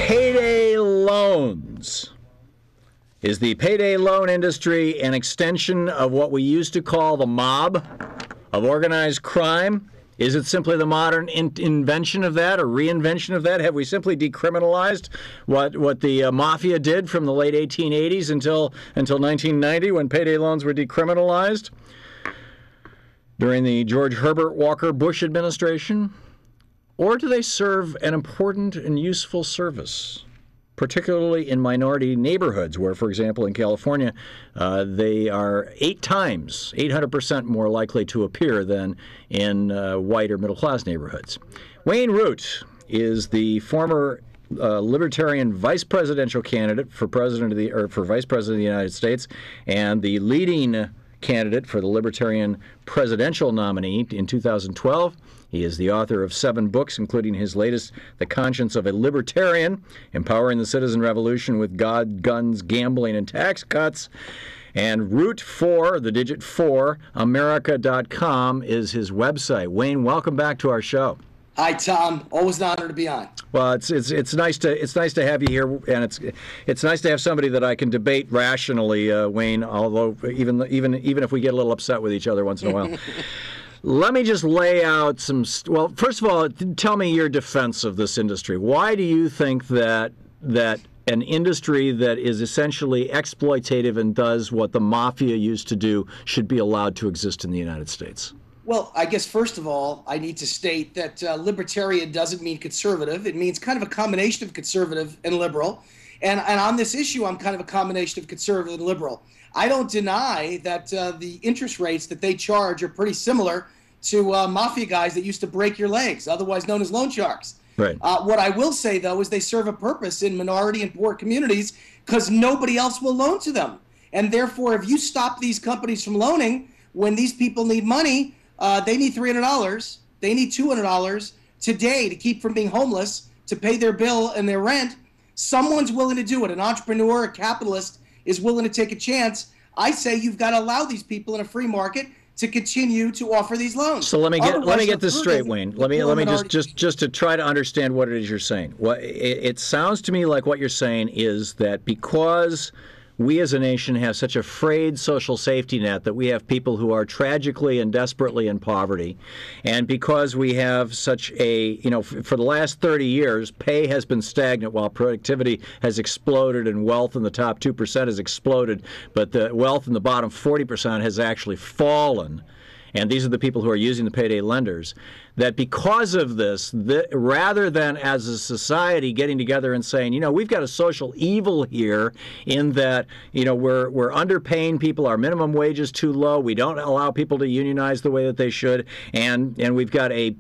Payday loans. Is the payday loan industry an extension of what we used to call the mob of organized crime? Is it simply the modern invention of that or reinvention of that? Have we simply decriminalized what the mafia did from the late 1880s until 1990 when payday loans were decriminalized during the George Herbert Walker Bush administration? Or do they serve an important and useful service, particularly in minority neighborhoods where, for example, in California, they are 800% more likely to appear than in white or middle-class neighborhoods? Wayne Root is the former Libertarian vice presidential candidate for vice president of the United States and the leading candidate for the Libertarian presidential nominee in 2012. He is the author of 7 books, including his latest, The Conscience of a Libertarian, Empowering the Citizen Revolution with God, Guns, Gambling, and Tax Cuts. And Root4, the digit 4, America.com is his website. Wayne, welcome back to our show. Hi, Tom. Always an honor to be on. Well, it's nice to have you here, and it's nice to have somebody that I can debate rationally, Wayne. Although even if we get a little upset with each other once in a while. Let me just lay out some. Well, first of all, tell me your defense of this industry. Why do you think that an industry that is essentially exploitative and does what the mafia used to do should be allowed to exist in the United States? Well, I guess first of all, I need to state that libertarian doesn't mean conservative. It means kind of a combination of conservative and liberal. And on this issue, I'm kind of a combination of conservative and liberal. I don't deny that the interest rates that they charge are pretty similar to mafia guys that used to break your legs, otherwise known as loan sharks. Right. What I will say, though, is they serve a purpose in minority and poor communities because nobody else will loan to them. And therefore, if you stop these companies from loaning, when these people need money, they need $300, they need $200 today to keep from being homeless, to pay their bill and their rent. Someone's willing to do it. An entrepreneur, a capitalist is willing to take a chance. I say you've got to allow these people in a free market to continue to offer these loans. So let me get this straight, Wayne. Let me just to try to understand what it is you're saying. It sounds to me like what you're saying is that because we as a nation have such a frayed social safety net that we have people who are tragically and desperately in poverty, and because we have such a, for the last 30 years, pay has been stagnant while productivity has exploded and wealth in the top 2% has exploded, but the wealth in the bottom 40% has actually fallen. And these are the people who are using the payday lenders, that because of this, rather than as a society getting together and saying, we've got a social evil here in that, we're underpaying people, our minimum wage is too low, we don't allow people to unionize the way that they should, and we've got a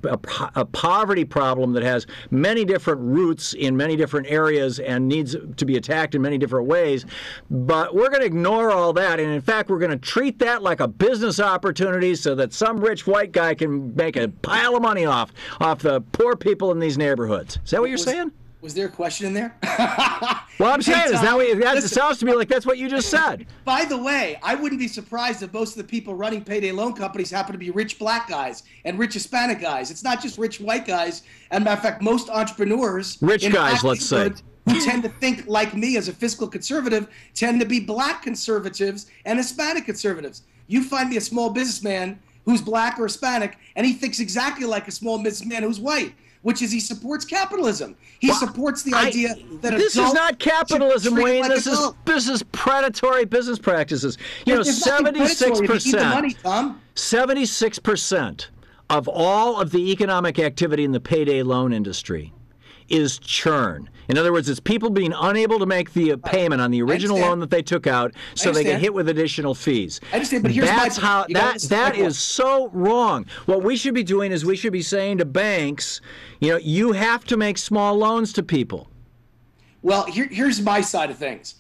poverty problem that has many different roots in many different areas and needs to be attacked in many different ways. But we're going to ignore all that, and in fact, we're going to treat that like a business opportunity so that some rich white guy can make a pile of money off the poor people in these neighborhoods. Is that what you're saying? Was there a question in there? Well, I'm saying is it sounds to me like that's what you just said. By the way, I wouldn't be surprised if most of the people running payday loan companies happen to be rich black guys and rich Hispanic guys. It's not just rich white guys. And matter of fact, most entrepreneurs, rich guys, let's say, who tend to think like me as a fiscal conservative, tend to be black conservatives and Hispanic conservatives. You find me a small businessman who's black or Hispanic, and he thinks exactly like a small businessman who's white, which is he supports capitalism. He supports the idea that this is not capitalism, Wayne. This is predatory business practices. 76% of all of the economic activity in the payday loan industry is churn. In other words, it's people being unable to make the payment on the original loan that they took out, so they get hit with additional fees. I understand, but here's that is so wrong. What we should be doing is we should be saying to banks, you have to make small loans to people. Well, here's my side of things.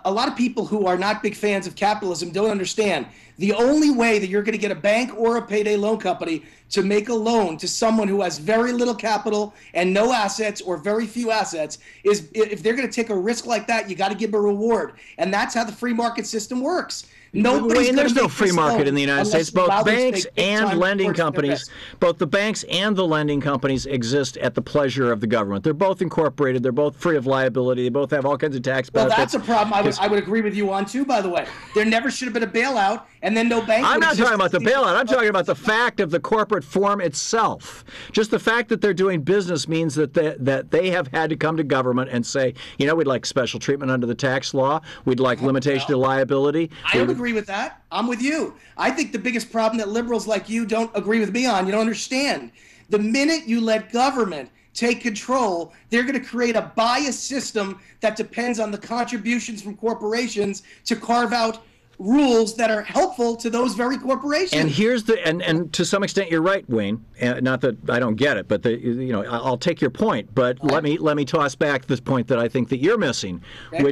A lot of people who are not big fans of capitalism don't understand. The only way that you're going to get a bank or a payday loan company to make a loan to someone who has very little capital and no assets or very few assets is if they're going to take a risk like that, you got to give them a reward. And that's how the free market system works. Nobody's Wayne, there's no make free this market loan in the United unless States. you allow Both them to banks take big and time lending portion of companies, risk. both the banks and the lending companies exist at the pleasure of the government. They're both incorporated. They're both free of liability. They both have all kinds of tax Well, benefits. that's a problem I would agree with you on, too, by the way. There never should have been a bailout, and then no bank I'm would not exist. talking about the bailout. I'm talking about the fact of the corporate form itself. Just the fact that they're doing business means that they have had to come to government and say, you know, we'd like special treatment under the tax law. We'd like limitation of liability. I don't agree with that. I'm with you. I think the biggest problem that liberals like you don't agree with me on, you don't understand. The minute you let government take control, they're going to create a biased system that depends on the contributions from corporations to carve out rules that are helpful to those very corporations. And here's the and to some extent you're right, Wayne. Not that I don't get it, but I'll take your point. But let me toss back this point that I think that you're missing, okay,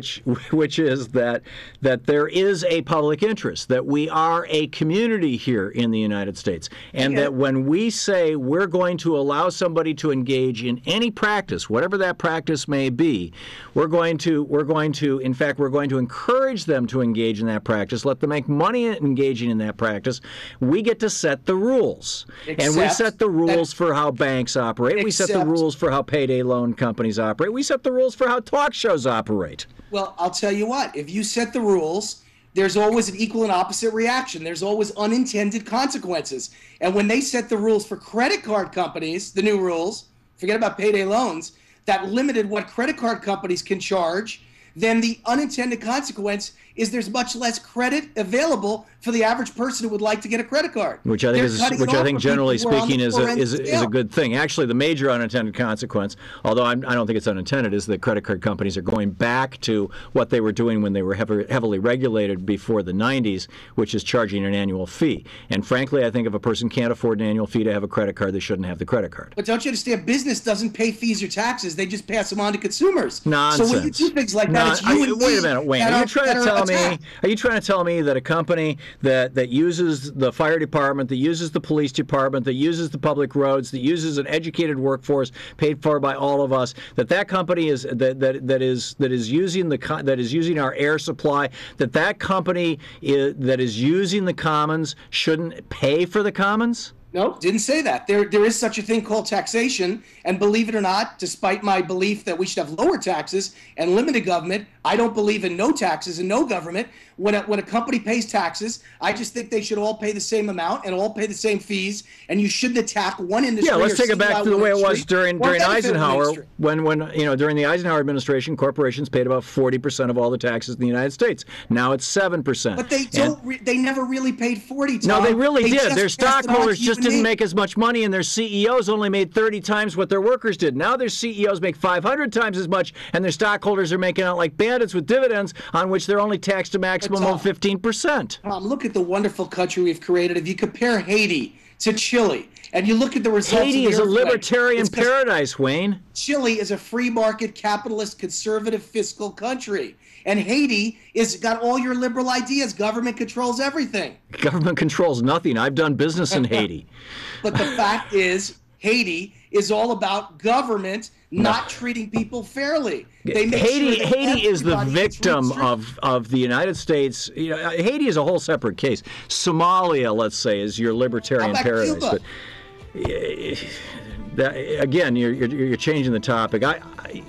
which is that there is a public interest, that we are a community here in the United States, and that when we say we're going to allow somebody to engage in any practice, whatever that practice may be, we're going to encourage them to engage in that practice. Let them make money engaging in that practice. We get to set the rules. And we set the rules for how banks operate. We set the rules for how payday loan companies operate. We set the rules for how talk shows operate. Well, I'll tell you what. If you set the rules, there's always an equal and opposite reaction. There's always unintended consequences. And when they set the rules for credit card companies, the new rules, forget about payday loans, that limited what credit card companies can charge, then the unintended consequence is there's much less credit available for the average person who would like to get a credit card. Which I think generally speaking is a good thing. Actually, the major unintended consequence, although I don't think it's unintended, is that credit card companies are going back to what they were doing when they were heavily regulated before the 90s, which is charging an annual fee. And frankly, I think if a person can't afford an annual fee to have a credit card, they shouldn't have the credit card. But don't you understand? Business doesn't pay fees or taxes. They just pass them on to consumers. Nonsense. So when you do things like that, it's you and wait a minute, Wayne. Are you trying to tell me that a company that uses the fire department, that uses the police department, that uses the public roads, that uses an educated workforce paid for by all of us, that company is that is using our air supply, that company that is using the commons shouldn't pay for the commons? No, didn't say that. There is such a thing called taxation, and believe it or not, despite my belief that we should have lower taxes and limited government, I don't believe in no taxes and no government. When a company pays taxes, I just think they should all pay the same amount and all pay the same fees, and you shouldn't attack one industry. Yeah, let's take it back to the way it was during Eisenhower, when during the Eisenhower administration, corporations paid about 40% of all the taxes in the United States. Now it's 7%. But they never really paid 40%. No, they really did. Their stockholders just didn't make as much money, and their CEOs only made 30 times what their workers did. Now their CEOs make 500 times as much, and their stockholders are making out like bandits with dividends on which they're only taxed a maximum of 15%. Look at the wonderful country we've created. If you compare Haiti to Chile, and you look at the results. Haiti is a libertarian paradise, Wayne. Chile is a free market, capitalist, conservative, fiscal country. And Haiti is got all your liberal ideas. Government controls everything. Government controls nothing. I've done business in Haiti. But the fact is, Haiti is all about government not treating people fairly. Haiti is the victim of the United States. Haiti is a whole separate case. Somalia, let's say, is your libertarian paradise. Cuba? But again, you're changing the topic.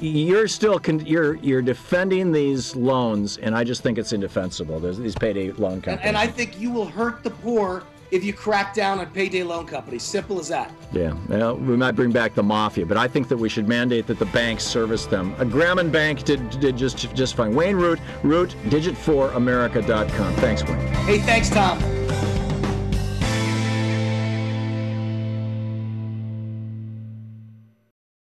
You're defending these loans, and I just think it's indefensible. There's these payday loan companies. And I think you will hurt the poor if you crack down on payday loan companies. Simple as that. Yeah, well, we might bring back the mafia, but I think that we should mandate that the banks service them. A Graham Bank did just fine. Wayne Root, digit4america.com. Thanks, Wayne. Hey, thanks, Thom.